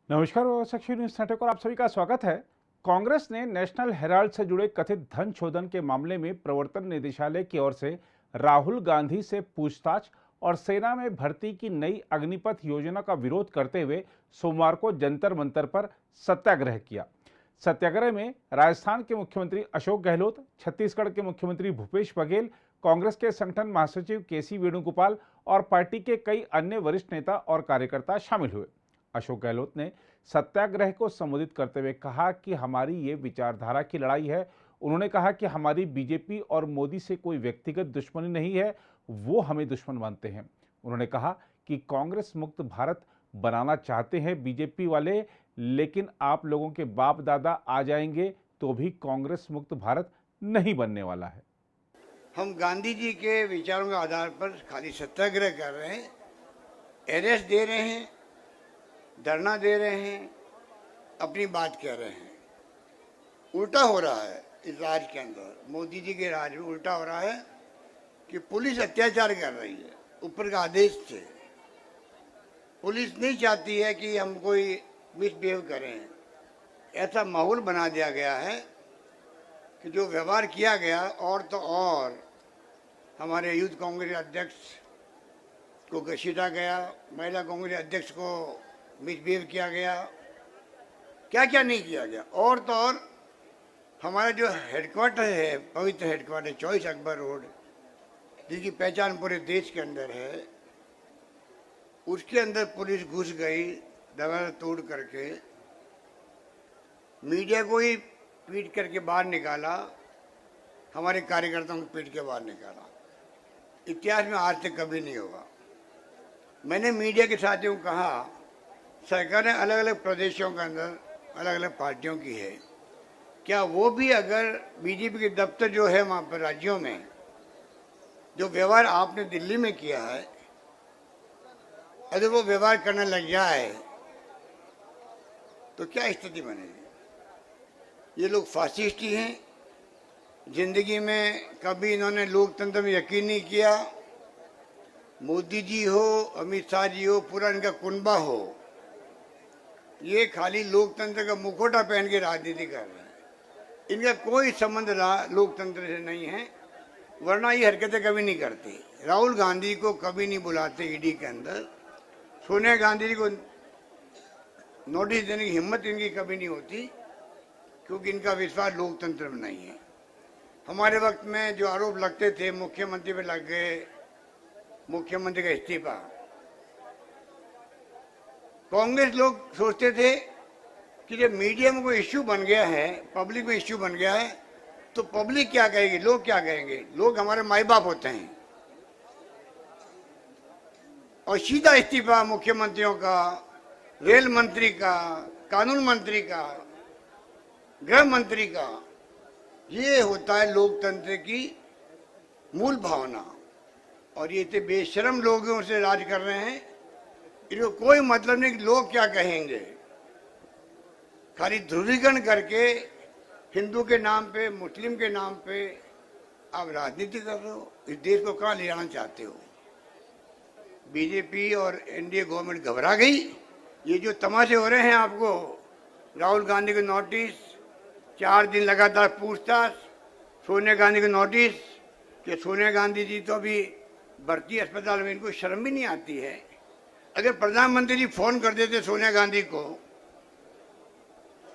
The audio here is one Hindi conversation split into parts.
नमस्कार, साक्षी न्यूज नेटवर्क और आप सभी का स्वागत है। कांग्रेस ने नेशनल हेराल्ड से जुड़े कथित धन शोधन के मामले में प्रवर्तन निदेशालय की ओर से राहुल गांधी से पूछताछ और सेना में भर्ती की नई अग्निपथ योजना का विरोध करते हुए सोमवार को जंतर मंतर पर सत्याग्रह किया। सत्याग्रह में राजस्थान के मुख्यमंत्री अशोक गहलोत, छत्तीसगढ़ के मुख्यमंत्री भूपेश बघेल, कांग्रेस के संगठन महासचिव केसी वेणुगोपाल और पार्टी के कई अन्य वरिष्ठ नेता और कार्यकर्ता शामिल हुए। अशोक गहलोत ने सत्याग्रह को संबोधित करते हुए कहा कि हमारी ये विचारधारा की लड़ाई है। उन्होंने कहा कि हमारी बीजेपी और मोदी से कोई व्यक्तिगत दुश्मनी नहीं है, वो हमें दुश्मन मानते हैं। उन्होंने कहा कि कांग्रेस मुक्त भारत बनाना चाहते हैं बीजेपी वाले, लेकिन आप लोगों के बाप दादा आ जाएंगे तो भी कांग्रेस मुक्त भारत नहीं बनने वाला है। हम गांधी जी के विचारों के आधार पर खाली सत्याग्रह कर रहे हैं, अरेस्ट दे रहे हैं, धरना दे रहे हैं, अपनी बात कह रहे हैं। उल्टा हो रहा है इस राज के अंदर, मोदी जी के राज में उल्टा हो रहा है कि पुलिस अत्याचार कर रही है ऊपर का आदेश से। पुलिस नहीं चाहती है कि हम कोई मिसबिहेव करें। ऐसा माहौल बना दिया गया है कि जो व्यवहार किया गया और तो और हमारे यूथ कांग्रेस अध्यक्ष को घसीटा गया, महिला कांग्रेस अध्यक्ष को मिसबिहेव किया गया, क्या क्या नहीं किया गया। और तो और हमारा जो हेडक्वार्टर है, पवित्र हेडक्वार्टर 24 अकबर रोड, जिसकी पहचान पूरे देश के अंदर है, उसके अंदर पुलिस घुस गई दरवाजा तोड़ करके, मीडिया को ही पीट करके बाहर निकाला, हमारे कार्यकर्ताओं को पीट के बाहर निकाला। इतिहास में आज तक कभी नहीं होगा। मैंने मीडिया के साथियों को कहा, सरकार ने अलग अलग प्रदेशों के अंदर अलग अलग पार्टियों की है, क्या वो भी अगर बीजेपी के दफ्तर जो है वहाँ पर राज्यों में जो व्यवहार आपने दिल्ली में किया है, अगर वो व्यवहार करने लग जाए तो क्या स्थिति बनेगी। ये लोग फासिस्ट ही हैं। जिंदगी में कभी इन्होंने लोकतंत्र में यकीन नहीं किया। मोदी जी हो, अमित शाह जी हो, पूरा इनका कुनबा हो, ये खाली लोकतंत्र का मुखौटा पहन के राजनीति कर रहे हैं। इनका कोई संबंध लोकतंत्र से नहीं है, वरना ये हरकतें कभी नहीं करते। राहुल गांधी को कभी नहीं बुलाते ईडी के अंदर, सोनिया गांधी जी को नोटिस देने की हिम्मत इनकी कभी नहीं होती, क्योंकि इनका विश्वास लोकतंत्र में नहीं है। हमारे वक्त में जो आरोप लगते थे, मुख्यमंत्री पे लग गए, मुख्यमंत्री का इस्तीफा। कांग्रेस लोग सोचते थे कि जब मीडिया में कोई इश्यू बन गया है, पब्लिक में इश्यू बन गया है, तो पब्लिक क्या कहेगी, लोग क्या कहेंगे। लोग हमारे माई बाप होते हैं। और सीधा इस्तीफा मुख्यमंत्रियों का, रेल मंत्री का, कानून मंत्री का, गृह मंत्री का, ये होता है लोकतंत्र की मूल भावना। और ये इतने बेशरम लोगों से राज कर रहे हैं, इनको कोई मतलब नहीं कि लोग क्या कहेंगे। खाली ध्रुवीकरण करके हिंदू के नाम पे, मुस्लिम के नाम पे आप राजनीति कर रहे हो। इस देश को कहाँ ले जाना चाहते हो। बीजेपी और एनडीए गवर्नमेंट घबरा गई। ये जो तमाशे हो रहे हैं आपको, राहुल गांधी को नोटिस, 4 दिन लगातार पूछताछ, सोनिया गांधी को नोटिस, कि सोनिया गांधी जी तो अभी भर्ती अस्पताल में, इनको शर्म भी नहीं आती है। अगर प्रधानमंत्री जी फोन कर देते सोनिया गांधी को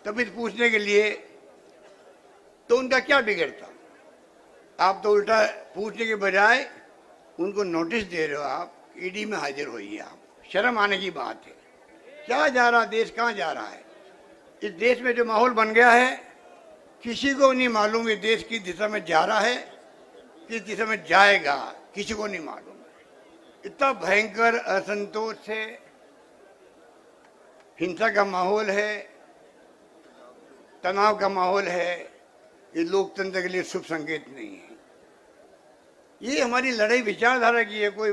तभी पूछने के लिए, तो उनका क्या बिगड़ता। आप तो उल्टा पूछने के बजाय उनको नोटिस दे रहे हो। आप ईडी में हाजिर होइए। आप शर्म आने की बात है। क्या जा रहा देश, कहाँ जा रहा है। इस देश में जो माहौल बन गया है, किसी को नहीं मालूम ये देश किस दिशा में जा रहा है, किस दिशा में जाएगा, किसी को नहीं मालूम। इतना भयंकर असंतोष है, हिंसा का माहौल है, तनाव का माहौल है। ये लोकतंत्र के लिए शुभ संकेत नहीं है। ये हमारी लड़ाई विचारधारा की है। कोई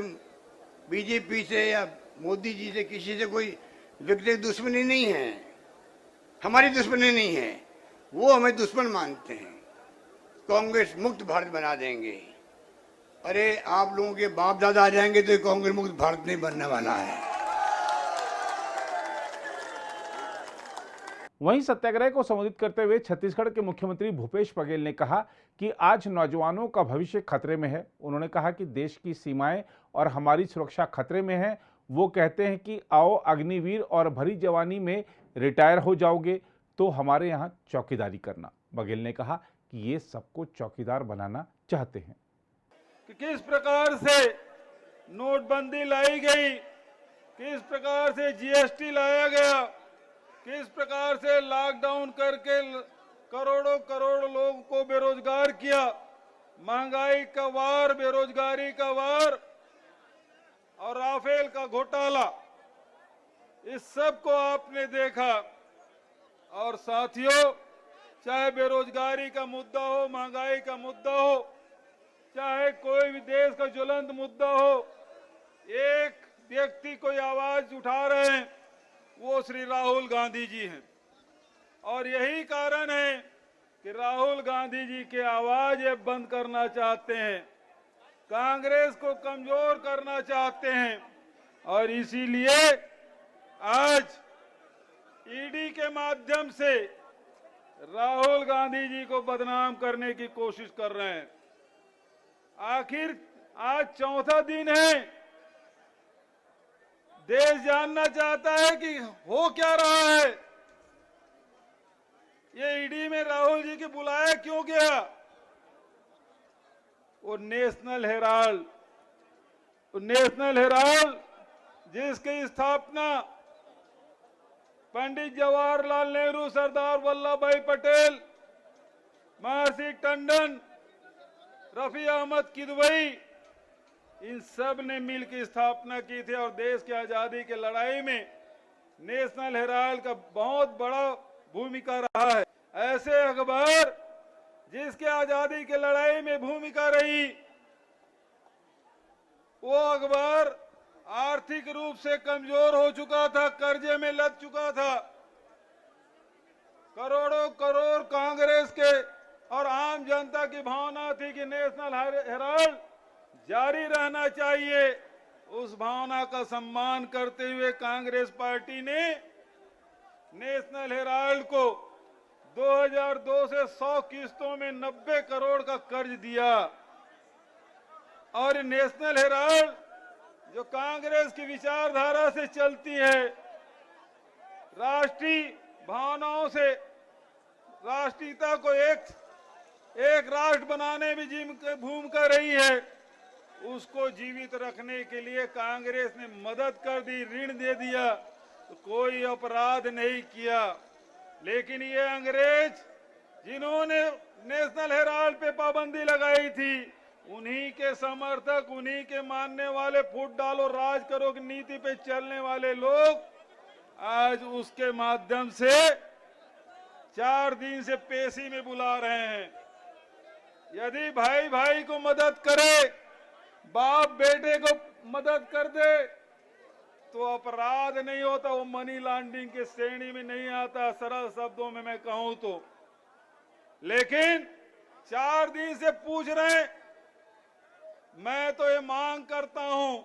बीजेपी से या मोदी जी से, किसी से कोई व्यक्तिगत दुश्मनी नहीं है, हमारी दुश्मनी नहीं है। वो हमें दुश्मन मानते हैं। कांग्रेस मुक्त भारत बना देंगे। अरे आप लोगों के बाप दादा आ जाएंगे तो कांग्रेस मुक्त भारत नहीं बनने वाला है। वहीं सत्याग्रह को संबोधित करते हुए छत्तीसगढ़ के मुख्यमंत्री भूपेश बघेल ने कहा कि आज नौजवानों का भविष्य खतरे में है। उन्होंने कहा कि देश की सीमाएं और हमारी सुरक्षा खतरे में है। वो कहते हैं कि आओ अग्निवीर और भरी जवानी में रिटायर हो जाओगे तो हमारे यहाँ चौकीदारी करना। बघेल ने कहा कि ये सबको चौकीदार बनाना चाहते हैं। कि किस प्रकार से नोटबंदी लाई गई, किस प्रकार से जीएसटी लाया गया, किस प्रकार से लॉकडाउन करके करोड़ों करोड़ लोगों को बेरोजगार किया, महंगाई का वार, बेरोजगारी का वार और राफेल का घोटाला, इस सब को आपने देखा। और साथियों, चाहे बेरोजगारी का मुद्दा हो, महंगाई का मुद्दा हो, चाहे कोई भी देश का ज्वलंत मुद्दा हो, एक व्यक्ति कोई आवाज उठा रहे हैं, वो श्री राहुल गांधी जी हैं। और यही कारण है कि राहुल गांधी जी की आवाज ये बंद करना चाहते हैं, कांग्रेस को कमजोर करना चाहते हैं। और इसीलिए आज ईडी के माध्यम से राहुल गांधी जी को बदनाम करने की कोशिश कर रहे हैं। आखिर आज चौथा दिन है, देश जानना चाहता है कि हो क्या रहा है। ये ईडी में राहुल जी की बुलाया क्यों गया? वो नेशनल हेराल्ड जिसकी स्थापना पंडित जवाहरलाल नेहरू, सरदार वल्लभ भाई पटेल, महर्षि टंडन, रफी अहमद किदवई, इन सब ने मिलकर स्थापना की थी। और देश की आजादी की लड़ाई में नेशनल हेराल्ड का बहुत बड़ा भूमिका रहा है। ऐसे अखबार जिसके आजादी की लड़ाई में भूमिका रही, वो अखबार आर्थिक रूप से कमजोर हो चुका था, कर्जे में लग चुका था। करोड़ों करोड़ कांग्रेस के और आम जनता की भावना थी कि नेशनल हेराल्ड जारी रहना चाहिए। उस भावना का सम्मान करते हुए कांग्रेस पार्टी ने नेशनल हेराल्ड को 2002 से 100 किस्तों में 90 करोड़ का कर्ज दिया। और नेशनल हेराल्ड जो कांग्रेस की विचारधारा से चलती है, राष्ट्रीय भावनाओं से राष्ट्रीयता को एक राष्ट्र बनाने में भूमिका रही है, उसको जीवित रखने के लिए कांग्रेस ने मदद कर दी, ऋण दे दिया, तो कोई अपराध नहीं किया। लेकिन ये अंग्रेज जिन्होंने नेशनल हेराल्ड पे पाबंदी लगाई थी, उन्हीं के समर्थक, उन्हीं के मानने वाले, फूट डालो राज करो की नीति पे चलने वाले लोग आज उसके माध्यम से 4 दिन से पेशी में बुला रहे हैं। यदि भाई भाई को मदद करे, बाप बेटे को मदद कर दे, तो अपराध नहीं होता, वो मनी लॉन्ड्रिंग के श्रेणी में नहीं आता, सरल शब्दों में मैं कहूं तो। लेकिन 4 दिन से पूछ रहे हैं। मैं तो ये मांग करता हूं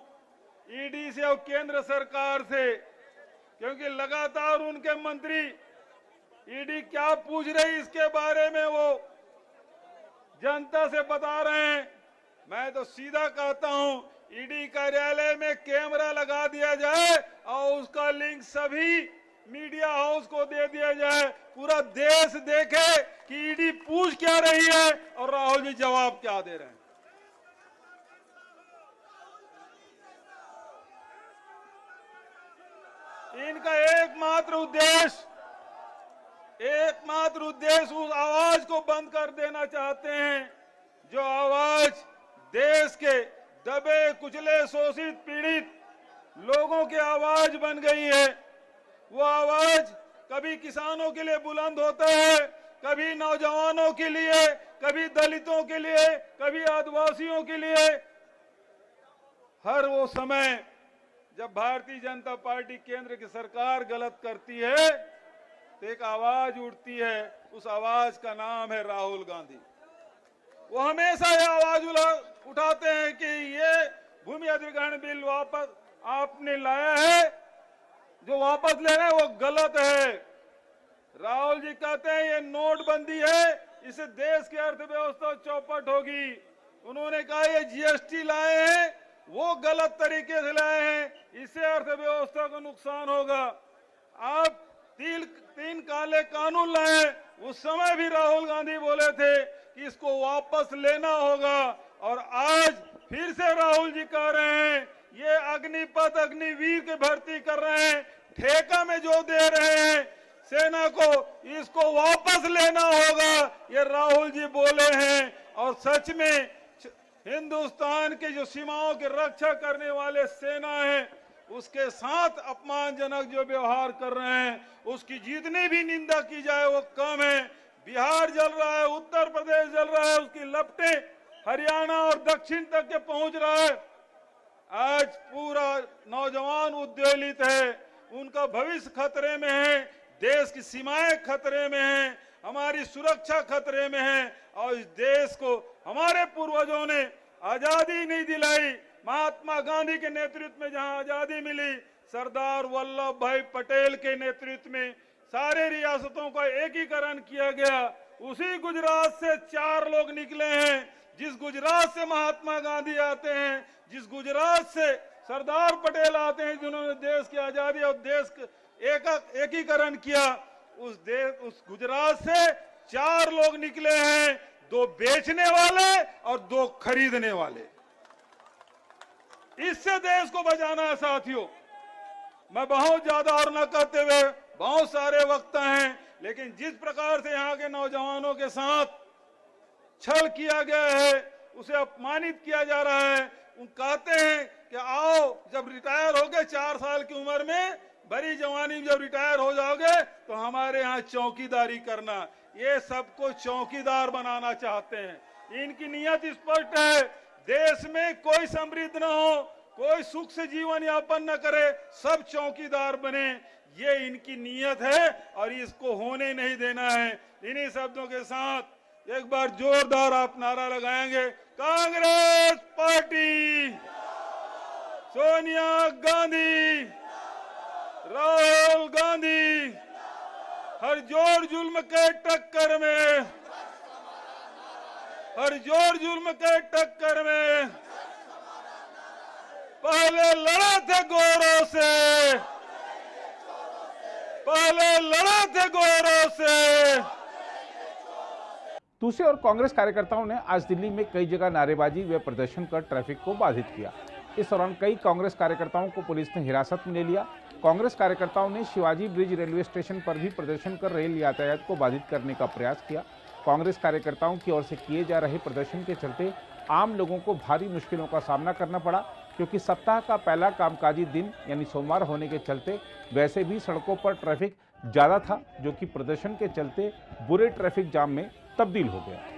ईडी से और केंद्र सरकार से, क्योंकि लगातार उनके मंत्री ईडी क्या पूछ रही इसके बारे में वो जनता से बता रहे हैं। मैं तो सीधा कहता हूं ईडी कार्यालय में कैमरा लगा दिया जाए और उसका लिंक सभी मीडिया हाउस को दे दिया जाए, पूरा देश देखे कि ईडी पूछ क्या रही है और राहुल जी जवाब क्या दे रहे हैं। इनका एकमात्र उद्देश्य उस आवाज को बंद कर देना चाहते हैं जो आवाज देश के दबे कुचले शोषित पीड़ित लोगों की आवाज बन गई है। वो आवाज कभी किसानों के लिए बुलंद होता है, कभी नौजवानों के लिए, कभी दलितों के लिए, कभी आदिवासियों के लिए। हर वो समय जब भारतीय जनता पार्टी केंद्र की सरकार गलत करती है तो एक आवाज उठती है, उस आवाज का नाम है राहुल गांधी। वो हमेशा ये आवाज उठाते हैं कि ये भूमि अधिग्रहण बिल वापस आपने लाया है, जो वापस ले रहे हैं वो गलत है। राहुल जी कहते हैं ये नोटबंदी है, इससे देश की अर्थव्यवस्था चौपट होगी। उन्होंने कहा ये जीएसटी लाए हैं, वो गलत तरीके से लाए हैं, इससे अर्थव्यवस्था को नुकसान होगा। आप तीन काले कानून लाए, उस समय भी राहुल गांधी बोले थे कि इसको वापस लेना होगा, और आज फिर से राहुल जी कह रहे हैं ये अग्निपथ अग्निवीर की भर्ती कर रहे हैं, ठेका में जो दे रहे हैं सेना को, इसको वापस लेना होगा, ये राहुल जी बोले हैं। और सच में हिंदुस्तान के जो सीमाओं की रक्षा करने वाले सेना है, उसके साथ अपमानजनक जो व्यवहार कर रहे हैं, उसकी जितनी भी निंदा की जाए वो कम है। बिहार जल रहा है, उत्तर प्रदेश जल रहा है, उसकी लपटें हरियाणा और दक्षिण तक के पहुंच रहा है। आज पूरा नौजवान उद्वेलित है, उनका भविष्य खतरे में है, देश की सीमाएं खतरे में हैं, हमारी सुरक्षा खतरे में है। और इस देश को हमारे पूर्वजों ने आजादी नहीं दिलाई, महात्मा गांधी के नेतृत्व में जहां आजादी मिली, सरदार वल्लभ भाई पटेल के नेतृत्व में सारे रियासतों का एकीकरण किया गया। उसी गुजरात से 4 लोग निकले हैं, जिस गुजरात से महात्मा गांधी आते हैं, जिस गुजरात से सरदार पटेल आते हैं, जिन्होंने देश की आजादी और देश एकीकरण किया, उस गुजरात से 4 लोग निकले हैं, 2 बेचने वाले और 2 खरीदने वाले। इससे देश को बचाना है साथियों। मैं बहुत ज्यादा और न कहते हुए, बहुत सारे वक्ता हैं, लेकिन जिस प्रकार से यहाँ के नौजवानों के साथ छल किया गया है, उसे अपमानित किया जा रहा है। उन कहते हैं कि आओ जब रिटायर हो गए 4 साल की उम्र में, बड़ी जवानी में जब रिटायर हो जाओगे तो हमारे यहाँ चौकीदारी करना। ये सबको चौकीदार बनाना चाहते हैं। इनकी नियत स्पष्ट है, देश में कोई समृद्ध न हो, कोई सुख से जीवन यापन न करे, सब चौकीदार बने, ये इनकी नियत है और इसको होने नहीं देना है। इन्हीं शब्दों के साथ एक बार जोरदार आप नारा लगाएंगे, कांग्रेस पार्टी, सोनिया गांधी, राहुल गांधी, हर जोर जुल्म के टक्कर में, हर जोर जुल्म के टक्कर में पहले लड़े थे गोरों से, पहले लड़े थे गोरों से। दूसरी ओर कांग्रेस कार्यकर्ताओं ने आज दिल्ली में कई जगह नारेबाजी व प्रदर्शन कर ट्रैफिक को बाधित किया। इस दौरान कई कांग्रेस कार्यकर्ताओं को पुलिस ने हिरासत में ले लिया। कांग्रेस कार्यकर्ताओं ने शिवाजी ब्रिज रेलवे स्टेशन पर भी प्रदर्शन कर रेल यातायात को बाधित करने का प्रयास किया। कांग्रेस कार्यकर्ताओं की ओर से किए जा रहे प्रदर्शन के चलते आम लोगों को भारी मुश्किलों का सामना करना पड़ा, क्योंकि सप्ताह का पहला कामकाजी दिन यानी सोमवार होने के चलते वैसे भी सड़कों पर ट्रैफिक ज़्यादा था, जो कि प्रदर्शन के चलते बुरे ट्रैफिक जाम में तब्दील हो गया।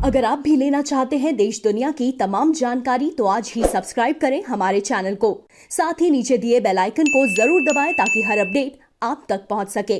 अगर आप भी लेना चाहते हैं देश दुनिया की तमाम जानकारी, तो आज ही सब्सक्राइब करें हमारे चैनल को। साथ ही नीचे दिए बेल आइकन को जरूर दबाएं ताकि हर अपडेट आप तक पहुंच सके।